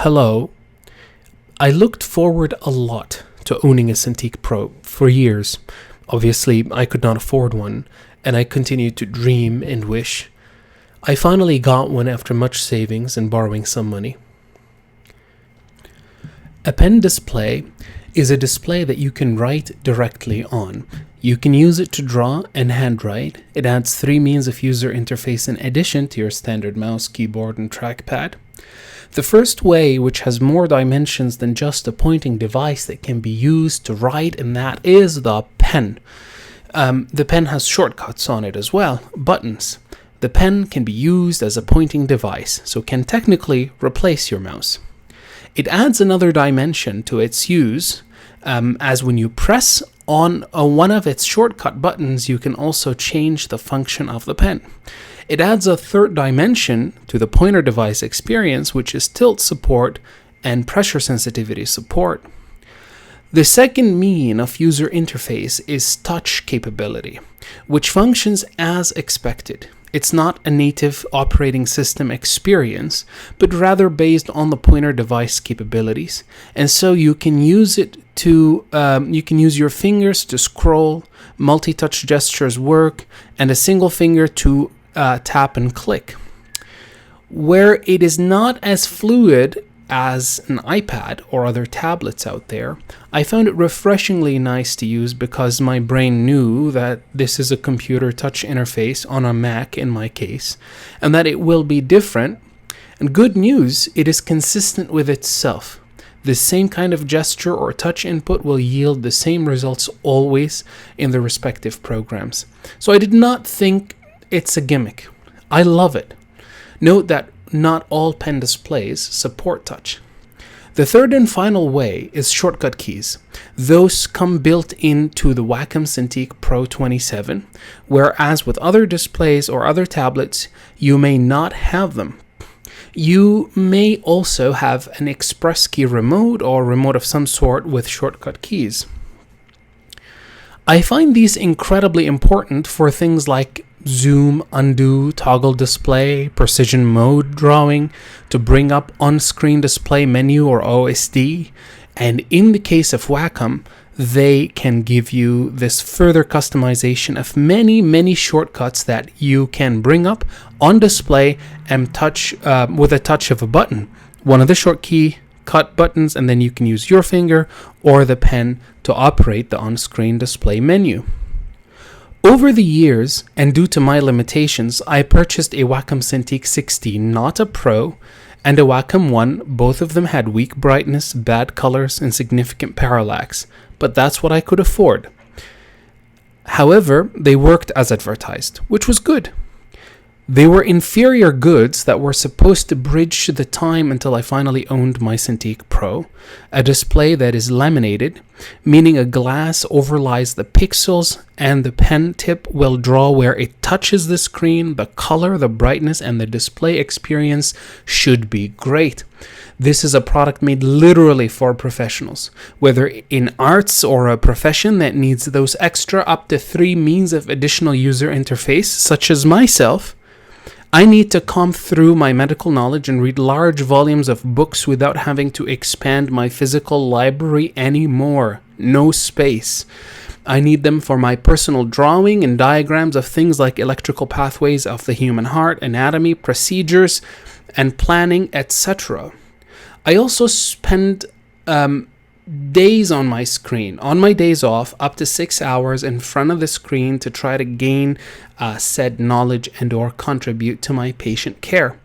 Hello. I looked forward a lot to owning a Cintiq Pro for years. Obviously, I could not afford one, and I continued to dream and wish. I finally got one after much savings and borrowing some money. A pen display is a display that you can write directly on. You can use it to draw and handwrite. It adds 3 means of user interface in addition to your standard mouse, keyboard, and trackpad. The first way, which has more dimensions than just a pointing device that can be used to write, and that is the pen. The pen has shortcuts on it as well, buttons. The pen can be used as a pointing device, so can technically replace your mouse. It adds another dimension to its use, as when you press on one of its shortcut buttons, you can also change the function of the pen. It adds a third dimension to the pointer device experience, which is tilt support and pressure sensitivity support. The second mean of user interface is touch capability, which functions as expected. It's not a native operating system experience, but rather based on the pointer device capabilities. And so you can use it to, you can use your fingers to scroll, multi-touch gestures work, and a single finger to tap and click. Where it is not as fluid as an iPad or other tablets out there, I found it refreshingly nice to use because my brain knew that this is a computer touch interface on a Mac in my case, and that it will be different. And good news, it is consistent with itself. The same kind of gesture or touch input will yield the same results always in the respective programs. So I did not think it's a gimmick. I love it. Note that not all pen displays support touch. The third and final way is shortcut keys. Those come built into the Wacom Cintiq Pro 27, whereas with other displays or other tablets, you may not have them. You may also have an express key remote or remote of some sort with shortcut keys. I find these incredibly important for things like zoom, undo, toggle display, precision mode drawing, to bring up on-screen display menu or OSD. And in the case of Wacom, they can give you this further customization of many shortcuts that you can bring up on display and touch with a touch of a button. One of the short key cut buttons, and then you can use your finger or the pen to operate the on-screen display menu. Over the years, and due to my limitations, I purchased a Wacom Cintiq 16, not a Pro, and a Wacom 1. Both of them had weak brightness, bad colors, and significant parallax, but that's what I could afford. However, they worked as advertised, which was good. They were inferior goods that were supposed to bridge the time until I finally owned my Cintiq Pro, a display that is laminated, meaning a glass overlies the pixels and the pen tip will draw where it touches the screen. The color, the brightness, and the display experience should be great. This is a product made literally for professionals, whether in arts or a profession that needs those extra up to 3 means of additional user interface, such as myself. I need to comb through my medical knowledge and read large volumes of books without having to expand my physical library anymore. No space. I need them for my personal drawing and diagrams of things like electrical pathways of the human heart, anatomy, procedures, and planning, etc. I also spend days on my screen, on my days off, up to 6 hours in front of the screen to try to gain said knowledge and or contribute to my patient care.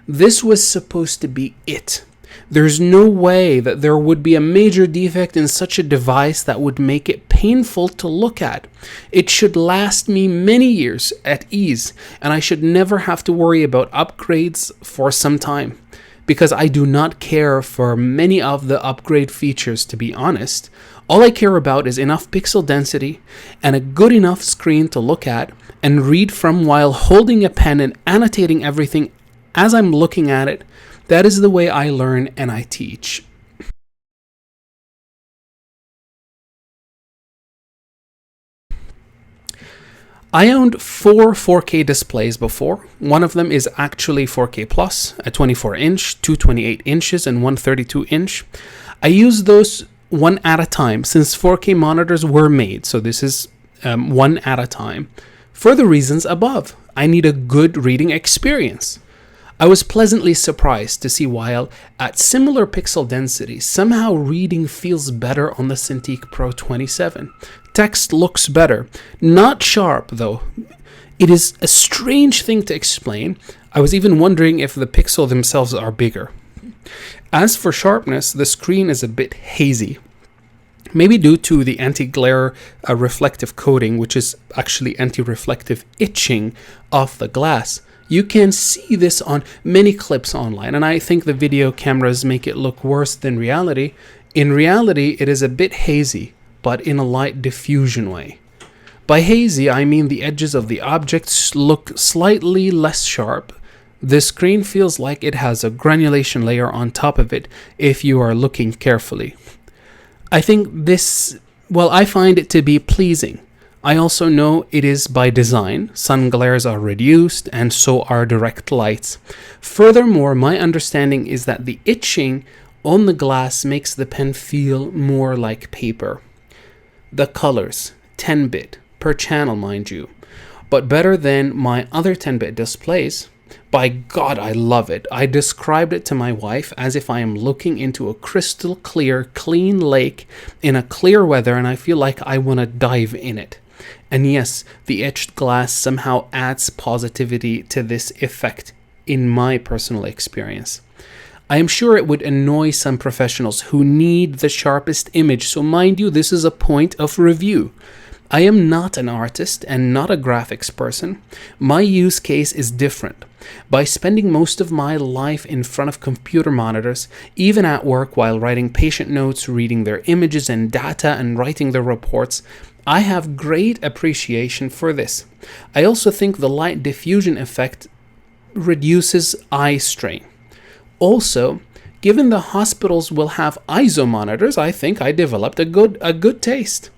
This was supposed to be it. There's no way that there would be a major defect in such a device that would make it painful to look at. It should last me many years at ease, and I should never have to worry about upgrades for some time. Because I do not care for many of the upgrade features, to be honest. All I care about is enough pixel density and a good enough screen to look at and read from while holding a pen and annotating everything as I'm looking at it. That is the way I learn and I teach. I owned 4K displays before. One of them is actually 4K plus, a 24-inch, two 28 inches, and one 32-inch. I use those one at a time since 4K monitors were made, so this is one at a time. For the reasons above, I need a good reading experience. I was pleasantly surprised to see while at similar pixel density, somehow reading feels better on the Cintiq Pro 27. Text looks better. Not sharp though. It is a strange thing to explain. I was even wondering if the pixels themselves are bigger. As for sharpness, the screen is a bit hazy. Maybe due to the anti-glare reflective coating, which is actually anti-reflective etching off the glass. You can see this on many clips online, and I think the video cameras make it look worse than reality. In reality, it is a bit hazy, but in a light diffusion way. By hazy, I mean the edges of the objects look slightly less sharp. The screen feels like it has a granulation layer on top of it if you are looking carefully. I find it to be pleasing. I also know it is by design. Sun glares are reduced and so are direct lights. Furthermore, my understanding is that the etching on the glass makes the pen feel more like paper. The colors, 10-bit per channel mind you, but better than my other 10-bit displays. By God, I love it. I described it to my wife as if I am looking into a crystal clear, clean lake in a clear weather, and I feel like I want to dive in it. And yes, the etched glass somehow adds positivity to this effect in my personal experience. I am sure it would annoy some professionals who need the sharpest image, so mind you, this is a point of review. I am not an artist and not a graphics person. My use case is different. By spending most of my life in front of computer monitors, even at work while writing patient notes, reading their images and data, and writing their reports, I have great appreciation for this. I also think the light diffusion effect reduces eye strain. Also, given the hospitals will have ISO monitors, I think I developed a good taste.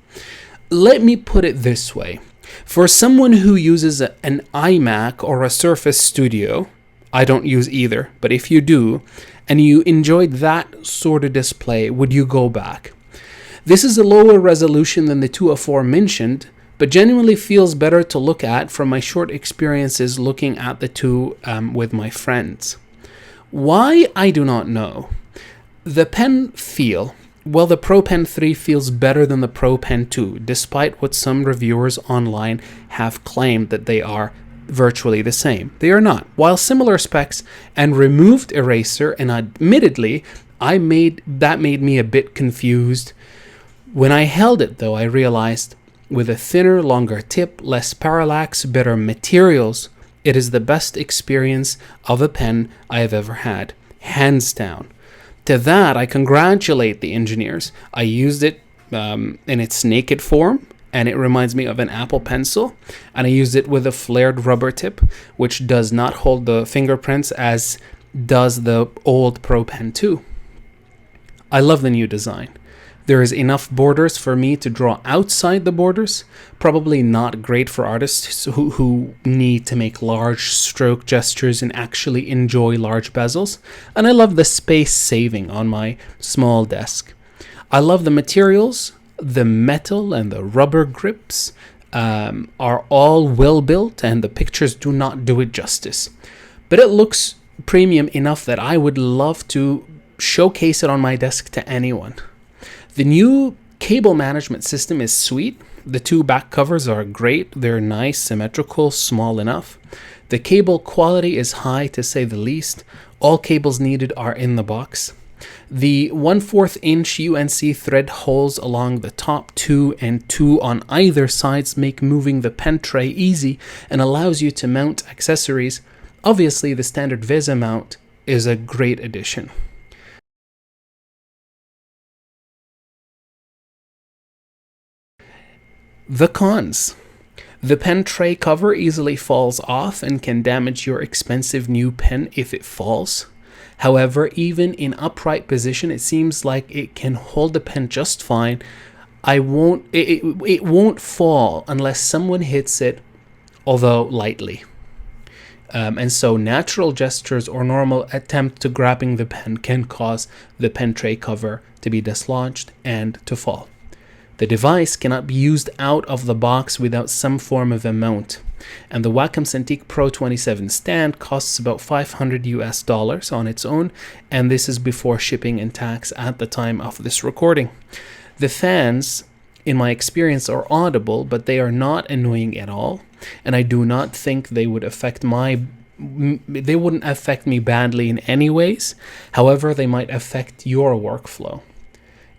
Let me put it this way. For someone who uses an iMac or a Surface Studio, I don't use either, but if you do, and you enjoyed that sort of display, would you go back? This is a lower resolution than the two aforementioned, but genuinely feels better to look at from my short experiences looking at the two with my friends. Why, I do not know. The pen feel, well, the Pro Pen 3 feels better than the Pro Pen 2, despite what some reviewers online have claimed that they are virtually the same. They are not. While similar specs and removed eraser, and admittedly, that made me a bit confused. When I held it though, I realized with a thinner, longer tip, less parallax, better materials, it is the best experience of a pen I have ever had, hands down. To that, I congratulate the engineers. I used it in its naked form, and it reminds me of an Apple Pencil, and I used it with a flared rubber tip, which does not hold the fingerprints as does the old Pro Pen 2. I love the new design. There is enough borders for me to draw outside the borders, probably not great for artists who need to make large stroke gestures and actually enjoy large bezels, and I love the space saving on my small desk. I love the materials, the metal and the rubber grips are all well built, and the pictures do not do it justice. But it looks premium enough that I would love to showcase it on my desk to anyone. The new cable management system is sweet. The two back covers are great. They're nice, symmetrical, small enough. The cable quality is high to say the least. All cables needed are in the box. The 1/4 inch UNC thread holes along the top two and two on either sides make moving the pen tray easy and allows you to mount accessories. Obviously, the standard VESA mount is a great addition. The cons. The pen tray cover easily falls off and can damage your expensive new pen if it falls. However, even in upright position, it seems like it can hold the pen just fine. It won't fall unless someone hits it although lightly. And so natural gestures or normal attempt to grabbing the pen can cause the pen tray cover to be dislodged and to fall. The device cannot be used out of the box without some form of a mount. And the Wacom Cintiq Pro 27 stand costs about $500 on its own, and this is before shipping and tax at the time of this recording. The fans, in my experience, are audible, but they are not annoying at all, and I do not think they wouldn't affect me badly in any ways. However, they might affect your workflow.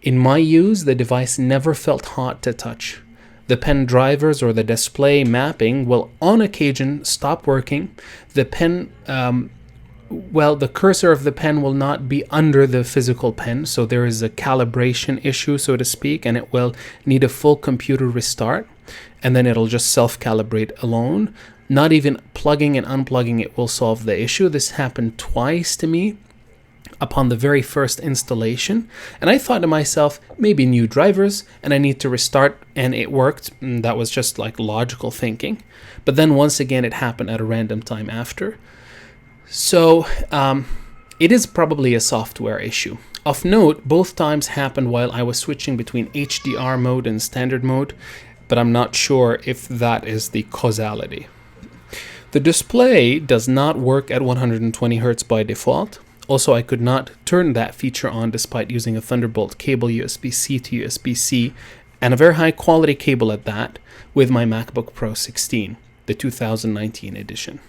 In my use, the device never felt hot to touch. The pen drivers or the display mapping will on occasion stop working. The pen, the cursor of the pen will not be under the physical pen, so there is a calibration issue, so to speak, and it will need a full computer restart, and then it'll just self-calibrate alone. Not even plugging and unplugging it will solve the issue. This happened twice to me upon the very first installation, and I thought to myself, maybe new drivers and I need to restart, and it worked. And that was just like logical thinking. But then once again it happened at a random time after. So it is probably a software issue. Of note, both times happened while I was switching between HDR mode and standard mode, but I'm not sure if that is the causality. The display does not work at 120 Hz by default. Also, I could not turn that feature on despite using a Thunderbolt cable USB-C to USB-C, and a very high quality cable at that, with my MacBook Pro 16, the 2019 edition.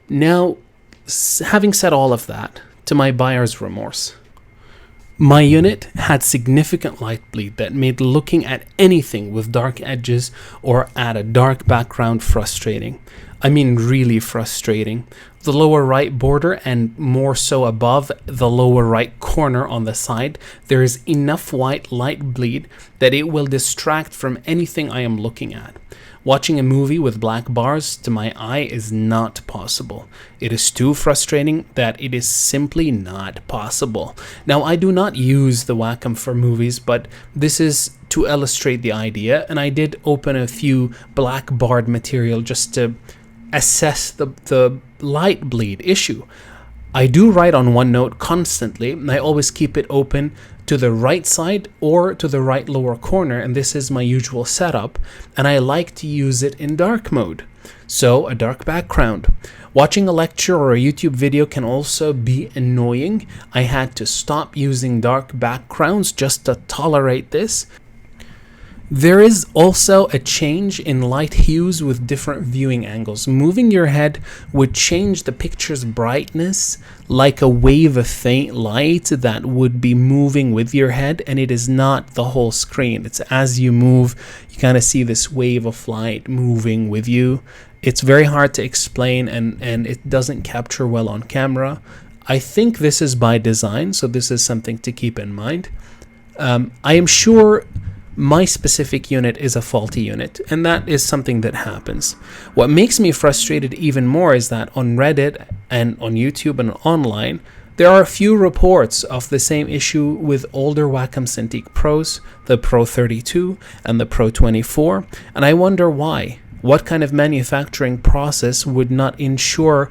Now, having said all of that, to my buyer's remorse. My unit had significant light bleed that made looking at anything with dark edges or at a dark background frustrating. I mean really frustrating. The lower right border, and more so above the lower right corner on the side, there is enough white light bleed that it will distract from anything I am looking at. Watching a movie with black bars to my eye is not possible. It is too frustrating that it is simply not possible. Now, I do not use the Wacom for movies, but this is to illustrate the idea, and I did open a few black barred material just to assess the light bleed issue. I do write on OneNote constantly, and I always keep it open to the right side or to the right lower corner, and this is my usual setup, and I like to use it in dark mode, so a dark background. Watching a lecture or a YouTube video can also be annoying. I had to stop using dark backgrounds just to tolerate this. There is also a change in light hues with different viewing angles. Moving your head would change the picture's brightness like a wave of faint light that would be moving with your head, and it is not the whole screen. It's as you move, you kind of see this wave of light moving with you. It's very hard to explain, and it doesn't capture well on camera. I think this is by design, so this is something to keep in mind. I am sure my specific unit is a faulty unit, and that is something that happens. What makes me frustrated even more is that on Reddit and on YouTube and online, there are a few reports of the same issue with older Wacom Cintiq Pros, the Pro 32 and the Pro 24, and I wonder why. What kind of manufacturing process would not ensure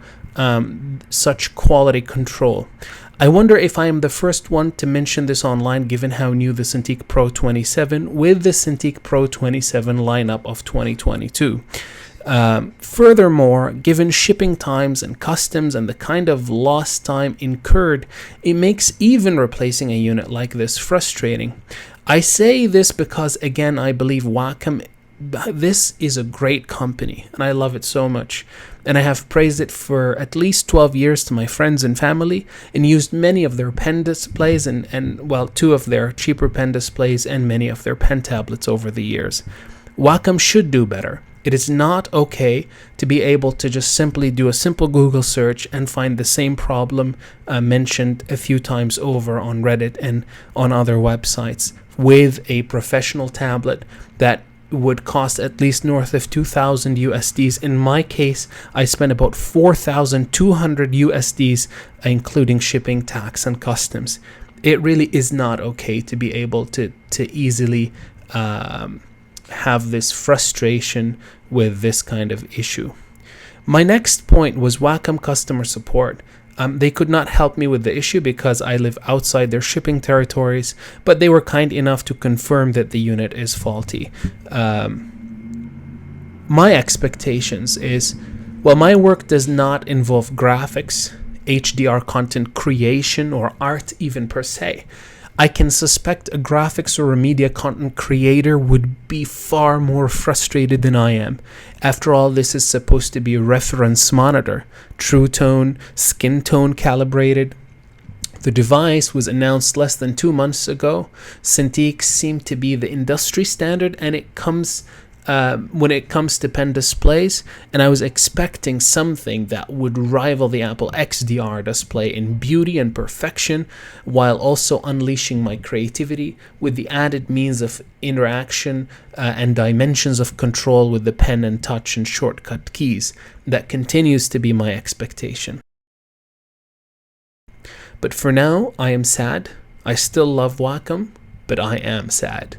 such quality control? I wonder if I am the first one to mention this online, given how new the Cintiq Pro 27 with the Cintiq Pro 27 lineup of 2022. Furthermore, given shipping times and customs and the kind of lost time incurred, it makes even replacing a unit like this frustrating. I say this because, again, I believe Wacom, this is a great company, and I love it so much. And I have praised it for at least 12 years to my friends and family, and used many of their pen displays and 2 of their cheaper pen displays and many of their pen tablets over the years. Wacom should do better. It is not okay to be able to just simply do a simple Google search and find the same problem mentioned a few times over on Reddit and on other websites with a professional tablet that would cost at least north of 2,000 USDs. In my case, I spent about 4,200 USDs, including shipping, tax, and customs. It really is not okay to be able to easily have this frustration with this kind of issue. My next point was Wacom customer support. They could not help me with the issue because I live outside their shipping territories, but they were kind enough to confirm that the unit is faulty. My expectations is, well, my work does not involve graphics, HDR content creation, or art even per se. I can suspect a graphics or a media content creator would be far more frustrated than I am. After all, this is supposed to be a reference monitor, true tone, skin tone calibrated. The device was announced less than 2 months ago. Cintiq seemed to be the industry standard, and it comes when it comes to pen displays, and I was expecting something that would rival the Apple XDR display in beauty and perfection, while also unleashing my creativity with the added means of interaction and dimensions of control with the pen and touch and shortcut keys. That continues to be my expectation. But for now, I am sad. I still love Wacom, but I am sad.